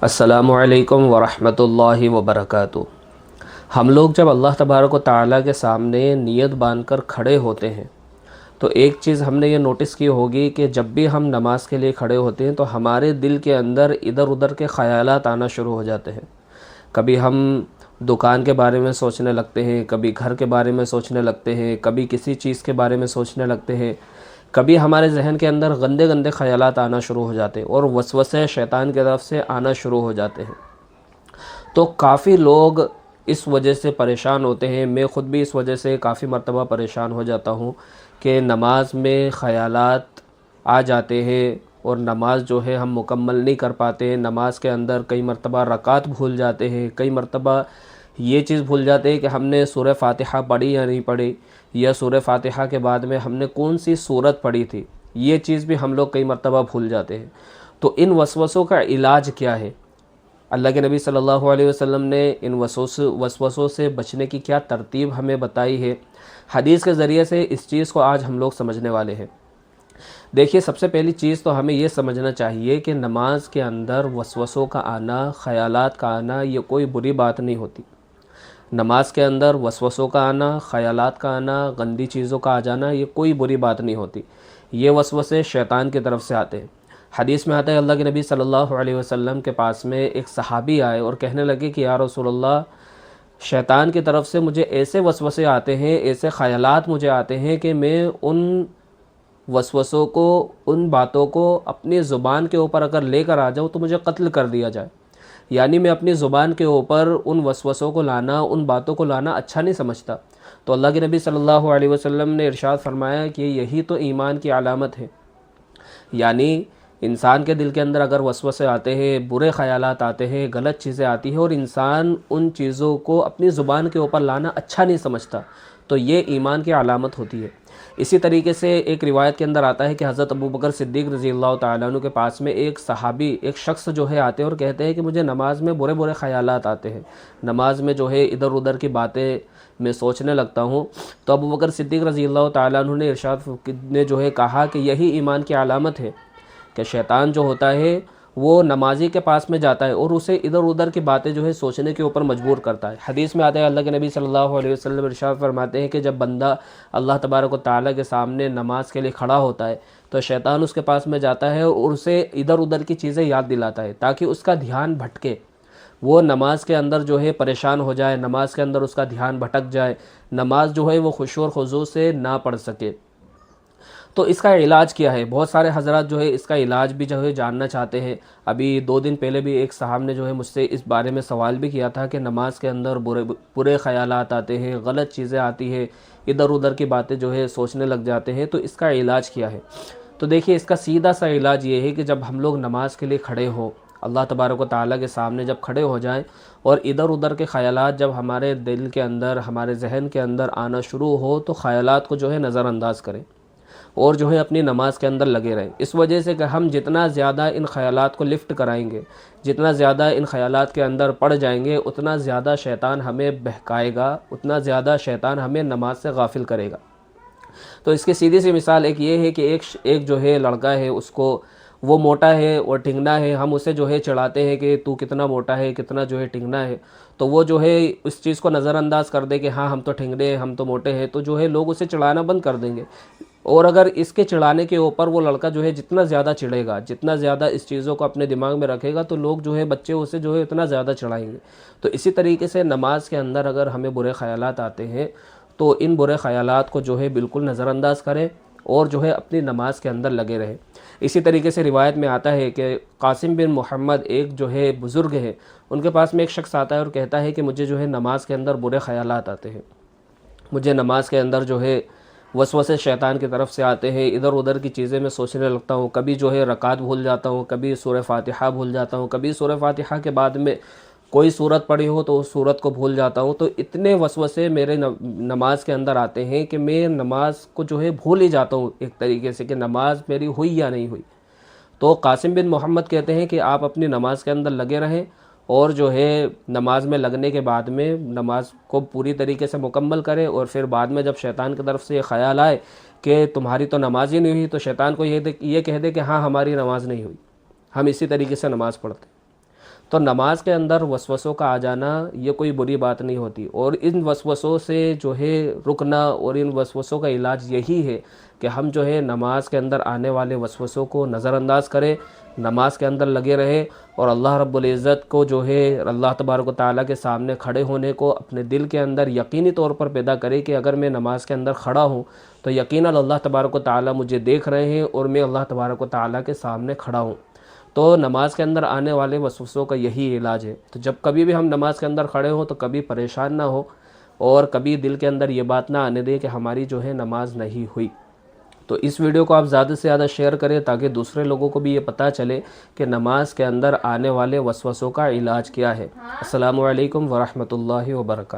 السلام علیکم ورحمۃ اللہ وبرکاتہ۔ ہم لوگ جب اللہ تبارک و تعالیٰ کے سامنے نیت باندھ کر کھڑے ہوتے ہیں تو ایک چیز ہم نے یہ نوٹس کی ہوگی کہ جب بھی ہم نماز کے لیے کھڑے ہوتے ہیں تو ہمارے دل کے اندر ادھر ادھر کے خیالات آنا شروع ہو جاتے ہیں۔ کبھی ہم دکان کے بارے میں سوچنے لگتے ہیں، کبھی گھر کے بارے میں سوچنے لگتے ہیں، کبھی کسی چیز کے بارے میں سوچنے لگتے ہیں، کبھی ہمارے ذہن کے اندر گندے گندے خیالات آنا شروع ہو جاتے ہیں اور وسوسے شیطان کی طرف سے آنا شروع ہو جاتے ہیں۔ تو کافی لوگ اس وجہ سے پریشان ہوتے ہیں، میں خود بھی اس وجہ سے کافی مرتبہ پریشان ہو جاتا ہوں کہ نماز میں خیالات آ جاتے ہیں اور نماز جو ہے ہم مکمل نہیں کر پاتے۔ نماز کے اندر کئی مرتبہ رکعت بھول جاتے ہیں، کئی مرتبہ یہ چیز بھول جاتے ہیں کہ ہم نے سورہ فاتحہ پڑھی یا نہیں پڑھی، یا سورہ فاتحہ کے بعد میں ہم نے کون سی سورت پڑھی تھی، یہ چیز بھی ہم لوگ کئی مرتبہ بھول جاتے ہیں۔ تو ان وسوسوں کا علاج کیا ہے؟ اللہ کے نبی صلی اللہ علیہ وسلم نے ان وسوسوں سے بچنے کی کیا ترتیب ہمیں بتائی ہے، حدیث کے ذریعے سے اس چیز کو آج ہم لوگ سمجھنے والے ہیں۔ دیکھیے، سب سے پہلی چیز تو ہمیں یہ سمجھنا چاہیے کہ نماز کے اندر وسوسوں کا آنا، خیالات کا آنا، یہ کوئی بری بات نہیں ہوتی۔ نماز کے اندر وسوسوں کا آنا، خیالات کا آنا، گندی چیزوں کا آ جانا، یہ کوئی بری بات نہیں ہوتی۔ یہ وسوسے شیطان کی طرف سے آتے ہیں۔ حدیث میں آتا ہے، اللہ کے نبی صلی اللہ علیہ وسلم کے پاس میں ایک صحابی آئے اور کہنے لگے کہ یا رسول اللہ، شیطان کی طرف سے مجھے ایسے وسوسے آتے ہیں، ایسے خیالات مجھے آتے ہیں کہ میں ان وسوسوں کو، ان باتوں کو اپنی زبان کے اوپر اگر لے کر آ جاؤں تو مجھے قتل کر دیا جائے۔ یعنی میں اپنی زبان کے اوپر ان وسوسوں کو لانا، ان باتوں کو لانا اچھا نہیں سمجھتا۔ تو اللہ کے نبی صلی اللہ علیہ وسلم نے ارشاد فرمایا کہ یہی تو ایمان کی علامت ہے۔ یعنی انسان کے دل کے اندر اگر وسوسے آتے ہیں، برے خیالات آتے ہیں، غلط چیزیں آتی ہیں اور انسان ان چیزوں کو اپنی زبان کے اوپر لانا اچھا نہیں سمجھتا، تو یہ ایمان کی علامت ہوتی ہے۔ اسی طریقے سے ایک روایت کے اندر آتا ہے کہ حضرت ابوبکر صدیق رضی اللہ تعالیٰ عنہ کے پاس میں ایک صحابی، ایک شخص جو ہے آتے ہیں اور کہتے ہیں کہ مجھے نماز میں برے برے خیالات آتے ہیں، نماز میں جو ہے ادھر ادھر کی باتیں میں سوچنے لگتا ہوں۔ تو ابوبکر صدیق رضی اللہ تعالیٰ عنہ نے ارشاد نے جو ہے کہا کہ یہی ایمان کی علامت ہے کہ شیطان جو ہوتا ہے وہ نمازی کے پاس میں جاتا ہے اور اسے ادھر ادھر کی باتیں جو ہے سوچنے کے اوپر مجبور کرتا ہے۔ حدیث میں آتا ہے، اللہ کے نبی صلی اللہ علیہ وسلم ارشاد فرماتے ہیں کہ جب بندہ اللہ تبارک و تعالیٰ کے سامنے نماز کے لیے کھڑا ہوتا ہے تو شیطان اس کے پاس میں جاتا ہے اور اسے ادھر ادھر کی چیزیں یاد دلاتا ہے تاکہ اس کا دھیان بھٹکے، وہ نماز کے اندر جو ہے پریشان ہو جائے، نماز کے اندر اس کا دھیان بھٹک جائے، نماز جو ہے وہ خشوع اور خضوع سے نہ پڑھ سکے۔ تو اس کا علاج کیا ہے؟ بہت سارے حضرات جو ہے اس کا علاج بھی جو ہے جاننا چاہتے ہیں۔ ابھی 2 دن پہلے بھی ایک صاحب نے جو ہے مجھ سے اس بارے میں سوال بھی کیا تھا کہ نماز کے اندر برے خیالات آتے ہیں، غلط چیزیں آتی ہیں، ادھر ادھر کی باتیں جو ہے سوچنے لگ جاتے ہیں، تو اس کا علاج کیا ہے؟ تو دیکھیے، اس کا سیدھا سا علاج یہ ہے کہ جب ہم لوگ نماز کے لیے کھڑے ہوں، اللہ تبارک و تعالیٰ کے سامنے جب کھڑے ہو جائیں اور ادھر ادھر کے خیالات جب ہمارے دل کے اندر، ہمارے ذہن کے اندر آنا شروع ہو تو خیالات کو جو ہے نظر انداز کریں اور جو ہے اپنی نماز کے اندر لگے رہیں۔ اس وجہ سے کہ ہم جتنا زیادہ ان خیالات کو لفٹ کرائیں گے، جتنا زیادہ ان خیالات کے اندر پڑ جائیں گے، اتنا زیادہ شیطان ہمیں بہکائے گا، اتنا زیادہ شیطان ہمیں نماز سے غافل کرے گا۔ تو اس کی سیدھی سی مثال ایک یہ ہے کہ ایک جو ہے لڑکا ہے، اس کو وہ موٹا ہے اور ٹھنگنا ہے، ہم اسے جو ہے چڑھاتے ہیں کہ تو کتنا موٹا ہے، کتنا جو ہے ٹھنگنا ہے، تو وہ جو ہے اس چیز کو نظر انداز کر دے کہ ہاں ہم تو ٹھنگنے ہیں، ہم تو موٹے ہیں، تو جو ہے لوگ اسے چڑھانا بند کر دیں گے۔ اور اگر اس کے چڑھانے کے اوپر وہ لڑکا جو ہے جتنا زیادہ چڑھے گا، جتنا زیادہ اس چیزوں کو اپنے دماغ میں رکھے گا، تو لوگ جو ہے بچے اسے جو ہے اتنا زیادہ چڑھائیں گے۔ تو اسی طریقے سے نماز کے اندر اگر ہمیں برے خیالات آتے ہیں تو ان برے خیالات کو جو ہے بالکل نظر انداز کریں اور جو ہے اپنی نماز کے اندر لگے رہیں۔ اسی طریقے سے روایت میں آتا ہے کہ قاسم بن محمد ایک جو ہے بزرگ ہے، ان کے پاس میں ایک شخص آتا ہے اور کہتا ہے کہ مجھے جو ہے نماز کے اندر برے خیالات آتے ہیں، مجھے نماز کے اندر جو ہے وسوسے شیطان کی طرف سے آتے ہیں، ادھر ادھر کی چیزیں میں سوچنے لگتا ہوں، کبھی جو ہے رکعت بھول جاتا ہوں، کبھی سورہ فاتحہ بھول جاتا ہوں، کبھی سورہ فاتحہ کے بعد میں کوئی سورت پڑھی ہو تو اس سورت کو بھول جاتا ہوں۔ تو اتنے وسوسے میرے نماز کے اندر آتے ہیں کہ میں نماز کو جو ہے بھول ہی جاتا ہوں ایک طریقے سے کہ نماز میری ہوئی یا نہیں ہوئی۔ تو قاسم بن محمد کہتے ہیں کہ آپ اپنی نماز کے اندر لگے رہیں اور جو ہے نماز میں لگنے کے بعد میں نماز کو پوری طریقے سے مکمل کریں، اور پھر بعد میں جب شیطان کی طرف سے یہ خیال آئے کہ تمہاری تو نماز ہی نہیں ہوئی، تو شیطان کو یہ کہہ دے کہ ہاں ہماری نماز نہیں ہوئی، ہم اسی طریقے سے نماز پڑھتے ہیں۔ تو نماز کے اندر وسوسوں کا آ جانا یہ کوئی بری بات نہیں ہوتی، اور ان وسوسوں سے جو ہے رکنا، اور ان وسوسوں کا علاج یہی ہے کہ ہم جو ہے نماز کے اندر آنے والے وسوسوں کو نظر انداز کریں، نماز کے اندر لگے رہے، اور اللہ رب العزت کو جو ہے اللہ تبارک و تعالیٰ کے سامنے کھڑے ہونے کو اپنے دل کے اندر یقینی طور پر پیدا کرے کہ اگر میں نماز کے اندر کھڑا ہوں تو یقیناً اللہ تبارک و تعالیٰ مجھے دیکھ رہے ہیں اور میں اللہ تبارک و تعالیٰ کے سامنے کھڑا ہوں۔ تو نماز کے اندر آنے والے وسوسوں کا یہی علاج ہے۔ تو جب کبھی بھی ہم نماز کے اندر کھڑے ہوں تو کبھی پریشان نہ ہو، اور کبھی دل کے اندر یہ بات نہ آنے دے کہ ہماری جو ہے نماز نہیں ہوئی۔ تو اس ویڈیو کو آپ زیادہ سے زیادہ شیئر کریں تاکہ دوسرے لوگوں کو بھی یہ پتہ چلے کہ نماز کے اندر آنے والے وسوسوں کا علاج کیا ہے۔ السلام علیکم ورحمۃ اللہ وبرکاتہ۔